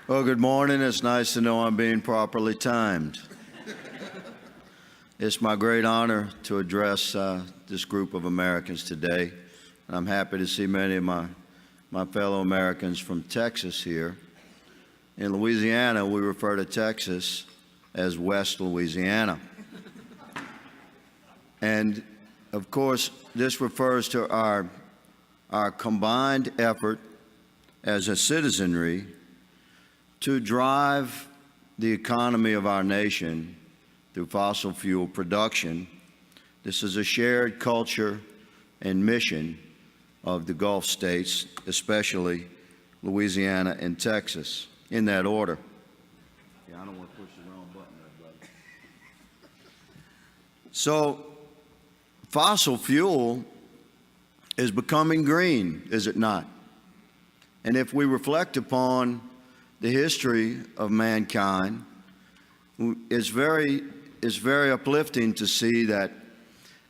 Well, good morning. It's nice to know I'm being properly timed. It's my great honor to address this group of Americans today. I'm happy to see many of my fellow Americans from Texas here. In Louisiana, we refer to Texas as West Louisiana. And, of course, this refers to our combined effort as a citizenry to drive the economy of our nation through fossil fuel production. This is a shared culture and mission of the Gulf states, especially Louisiana and Texas, in that order. Yeah, I don't want to push the wrong button there, buddy. So, fossil fuel is becoming green, is it not? And if we reflect upon the history of mankind, it's very uplifting to see that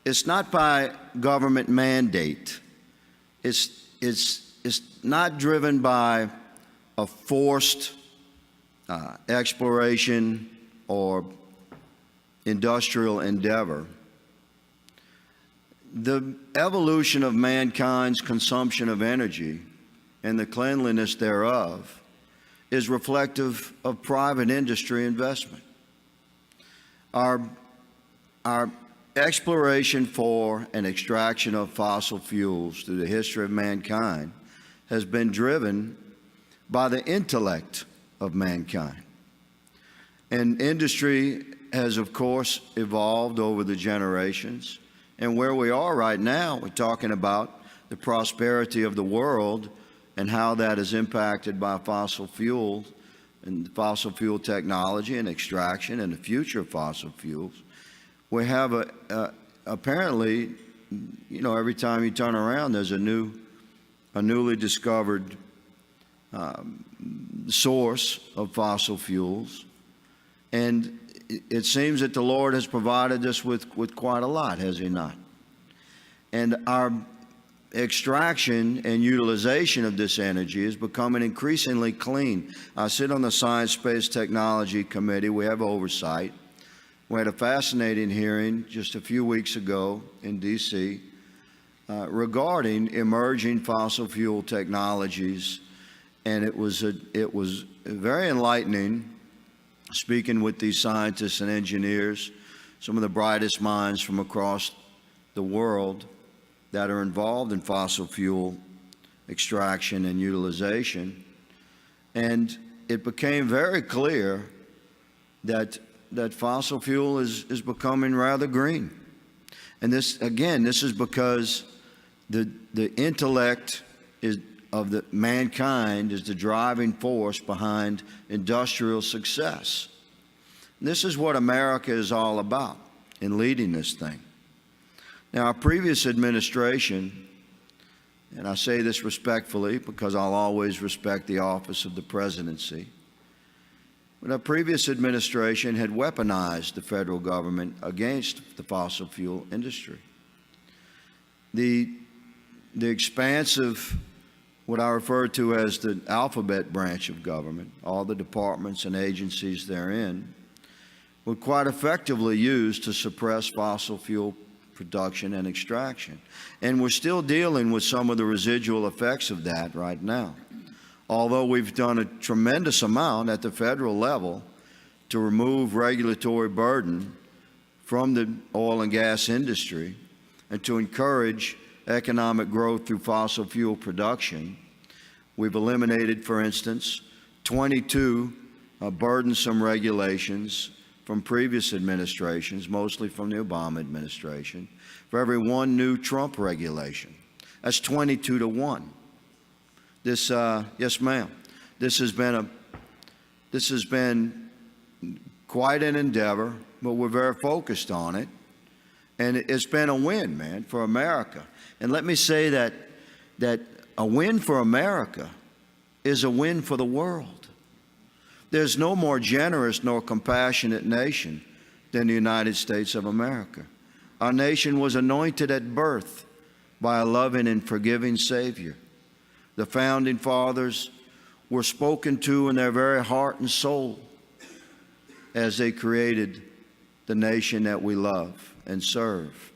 it's not by government mandate. It's not driven by a forced exploration or industrial endeavor. The evolution of mankind's consumption of energy and the cleanliness thereof is reflective of private industry investment. Our exploration for and extraction of fossil fuels through the history of mankind has been driven by the intellect of mankind. And industry has, of course, evolved over the generations. And where we are right now, we're talking about the prosperity of the world and how that is impacted by fossil fuels and fossil fuel technology and extraction and the future of fossil fuels. We have apparently, you know, every time you turn around, there's a newly discovered source of fossil fuels. And it seems that the Lord has provided us with quite a lot, has He not? And our extraction and utilization of this energy is becoming increasingly clean. I sit on the Science Space Technology Committee. We have oversight. We had a fascinating hearing just a few weeks ago in D.C. Regarding emerging fossil fuel technologies, and it was very enlightening speaking with these scientists and engineers, some of the brightest minds from across the world that are involved in fossil fuel extraction and utilization. And it became very clear that fossil fuel is becoming rather green. And this is because the intellect of the mankind is the driving force behind industrial success. And this is what America is all about in leading this thing. Now, our previous administration, and I say this respectfully because I'll always respect the office of the presidency, but our previous administration had weaponized the federal government against the fossil fuel industry. The expansive, what I refer to as the alphabet branch of government, all the departments and agencies therein, were quite effectively used to suppress fossil fuel production and extraction. And we're still dealing with some of the residual effects of that right now. Although we've done a tremendous amount at the federal level to remove regulatory burden from the oil and gas industry and to encourage economic growth through fossil fuel production, we've eliminated, for instance, 22 burdensome regulations from previous administrations, mostly from the Obama administration, for every one new Trump regulation. That's 22 to 1. This, yes, ma'am. This has been quite an endeavor, but we're very focused on it, and it's been a win, man, for America. And let me say that a win for America is a win for the world. There's no more generous nor compassionate nation than the United States of America. Our nation was anointed at birth by a loving and forgiving Savior. The founding fathers were spoken to in their very heart and soul as they created the nation that we love and serve.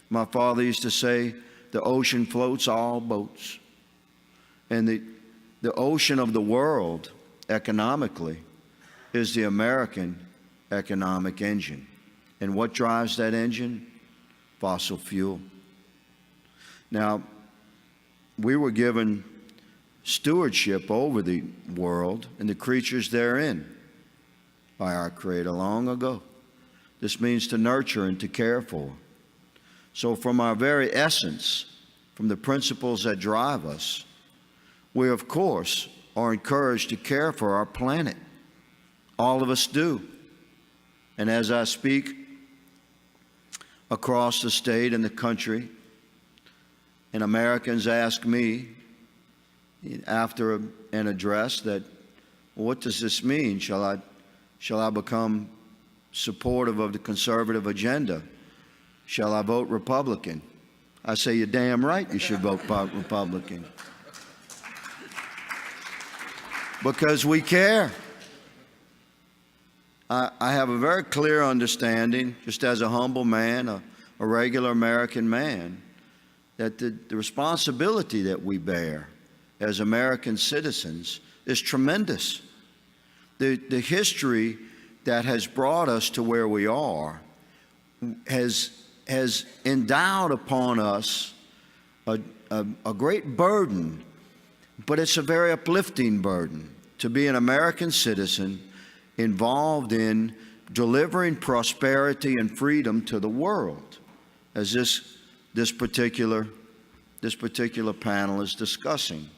My father used to say, the ocean floats all boats. And the ocean of the world, economically, is the American economic engine. And what drives that engine? Fossil fuel. Now, we were given stewardship over the world and the creatures therein by our Creator long ago. This means to nurture and to care for. So from our very essence, from the principles that drive us, we of course are encouraged to care for our planet. All of us do. And as I speak across the state and the country, and Americans ask me after an address that, well, what does this mean? Shall I become supportive of the conservative agenda? Shall I vote Republican? I say, you're damn right you should vote Republican. Because we care. I have a very clear understanding, just as a humble man, a regular American man, that the responsibility that we bear as American citizens is tremendous. The history that has brought us to where we are has endowed upon us a great burden, but it's a very uplifting burden to be an American citizen involved in delivering prosperity and freedom to the world, as this particular panel is discussing.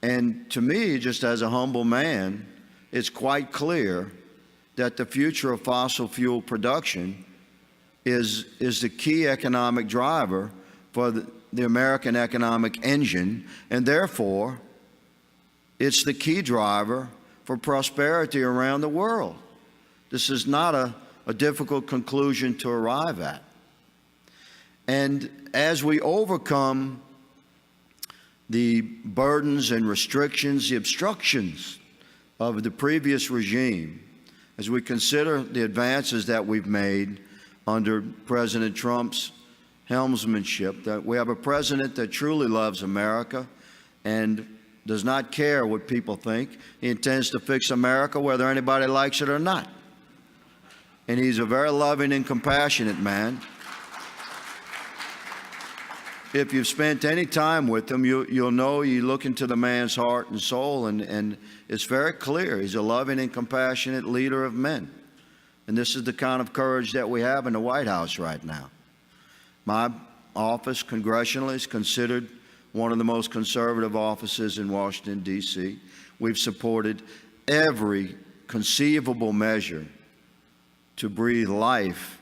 And to me, just as a humble man, it's quite clear that the future of fossil fuel production is the key economic driver for the American economic engine, and therefore it's the key driver for prosperity around the world. This is not a difficult conclusion to arrive at. And as we overcome the burdens and restrictions, the obstructions of the previous regime, as we consider the advances that we've made under President Trump's helmsmanship, that we have a president that truly loves America and does not care what people think. He intends to fix America whether anybody likes it or not. And he's a very loving and compassionate man. If you've spent any time with him, you'll know, you look into the man's heart and soul, and it's very clear. He's a loving and compassionate leader of men. And this is the kind of courage that we have in the White House right now. My office, congressionally, is considered one of the most conservative offices in Washington, D.C. We've supported every conceivable measure to breathe life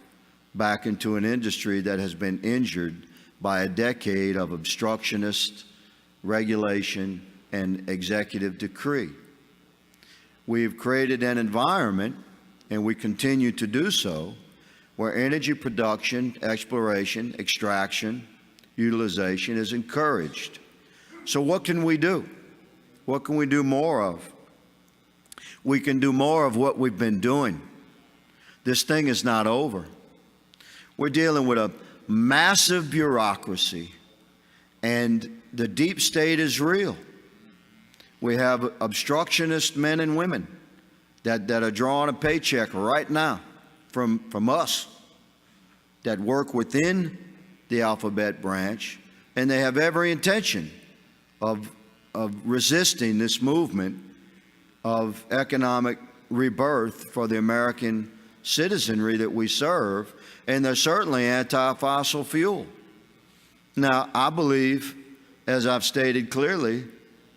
back into an industry that has been injured by a decade of obstructionist regulation and executive decree. We've created an environment, and we continue to do so, where energy production, exploration, extraction, utilization is encouraged. So what can we do? What can we do more of? We can do more of what we've been doing. This thing is not over. We're dealing with a massive bureaucracy, and the deep state is real. We have obstructionist men and women that are drawing a paycheck right now from us, that work within the alphabet branch, and they have every intention of resisting this movement of economic rebirth for the American citizenry that we serve, and they're certainly anti-fossil fuel. Now, I believe, as I've stated clearly,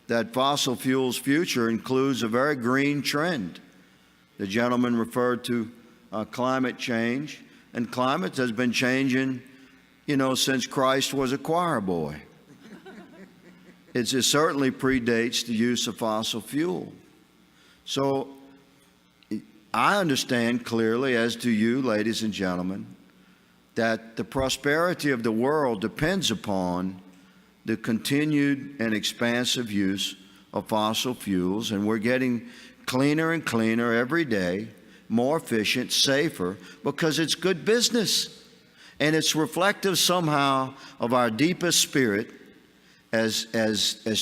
that fossil fuel's future includes a very green trend. The gentleman referred to climate change, and climate has been changing, since Christ was a choir boy. It certainly predates the use of fossil fuel. So I understand clearly, as do you, ladies and gentlemen, that the prosperity of the world depends upon the continued and expansive use of fossil fuels, and we're getting cleaner and cleaner every day, more efficient, safer, because it's good business. And it's reflective somehow of our deepest spirit as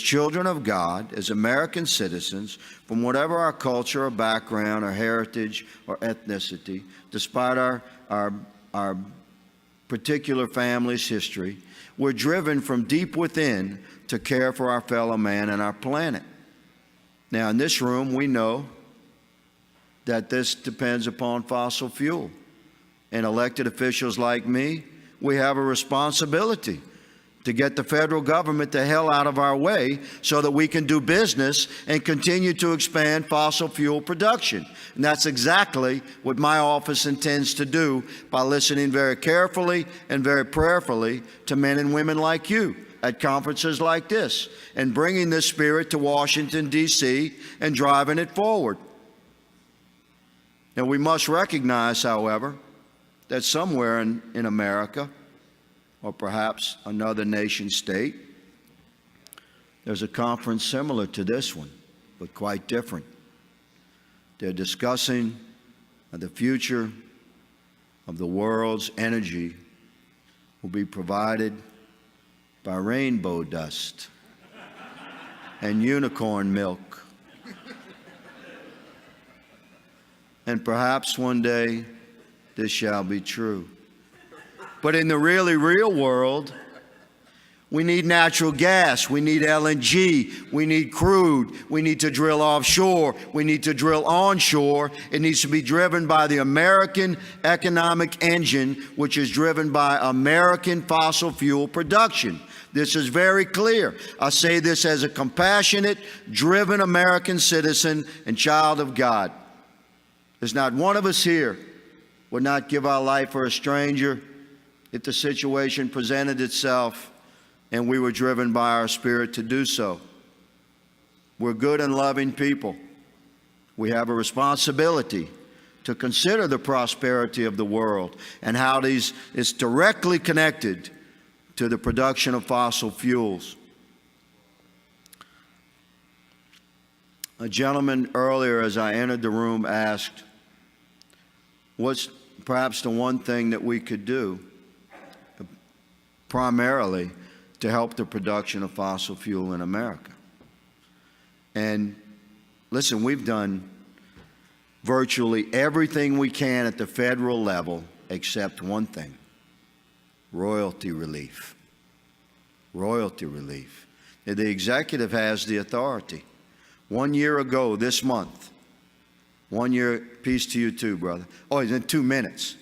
children of God, as American citizens, from whatever our culture or background or heritage or ethnicity, despite our particular family's history, we're driven from deep within to care for our fellow man and our planet. Now, in this room, we know that this depends upon fossil fuel. And elected officials like me, we have a responsibility to get the federal government the hell out of our way so that we can do business and continue to expand fossil fuel production. And that's exactly what my office intends to do by listening very carefully and very prayerfully to men and women like you at conferences like this and bringing this spirit to Washington, D.C. and driving it forward. Now, we must recognize, however, that somewhere in America, or perhaps another nation state, there's a conference similar to this one, but quite different. They're discussing the future of the world's energy will be provided by rainbow dust and unicorn milk. And perhaps one day this shall be true. But in the really real world, we need natural gas, we need LNG, we need crude, we need to drill offshore, we need to drill onshore. It needs to be driven by the American economic engine, which is driven by American fossil fuel production. This is very clear. I say this as a compassionate, driven American citizen and child of God. There's not one of us here would not give our life for a stranger if the situation presented itself and we were driven by our spirit to do so. We're good and loving people. We have a responsibility to consider the prosperity of the world and how it's directly connected to the production of fossil fuels. A gentleman earlier, as I entered the room, asked, what's perhaps the one thing that we could do primarily to help the production of fossil fuel in America? And listen, we've done virtually everything we can at the federal level except one thing: royalty relief. Royalty relief. The executive has the authority. 1 year ago this month, 1 year, peace to you too, brother. Oh, he's in 2 minutes.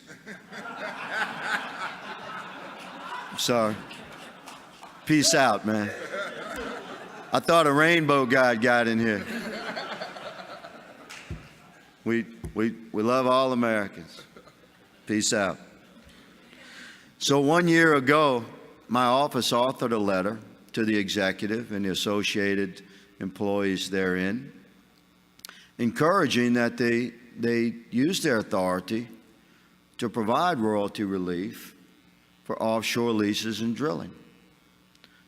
Sorry. Peace out, man. I thought a rainbow God got in here. We love all Americans. Peace out. So 1 year ago, my office authored a letter to the executive and the associated employees therein, encouraging that they use their authority to provide royalty relief for offshore leases and drilling.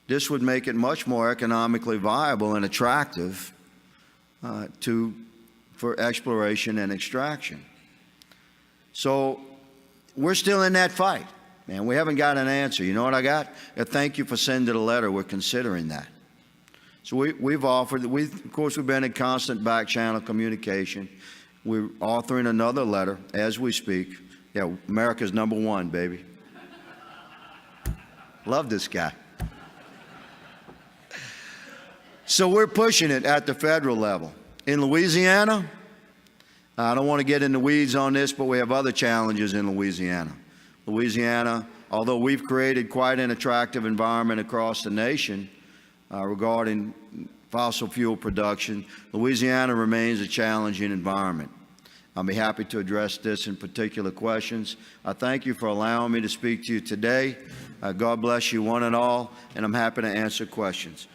This would make it much more economically viable and attractive for exploration and extraction. So we're still in that fight, man. We haven't got an answer. You know what I got? Thank you for sending a letter. We're considering that. So we've offered, of course, we've been in constant back channel communication. We're authoring another letter as we speak. Yeah, America's #1, baby. Love this guy. So we're pushing it at the federal level. In Louisiana, I don't want to get in the weeds on this, but we have other challenges in Louisiana. Louisiana, although we've created quite an attractive environment across the nation regarding fossil fuel production, Louisiana remains a challenging environment. I'll be happy to address this in particular questions. I thank you for allowing me to speak to you today. God bless you one and all, and I'm happy to answer questions.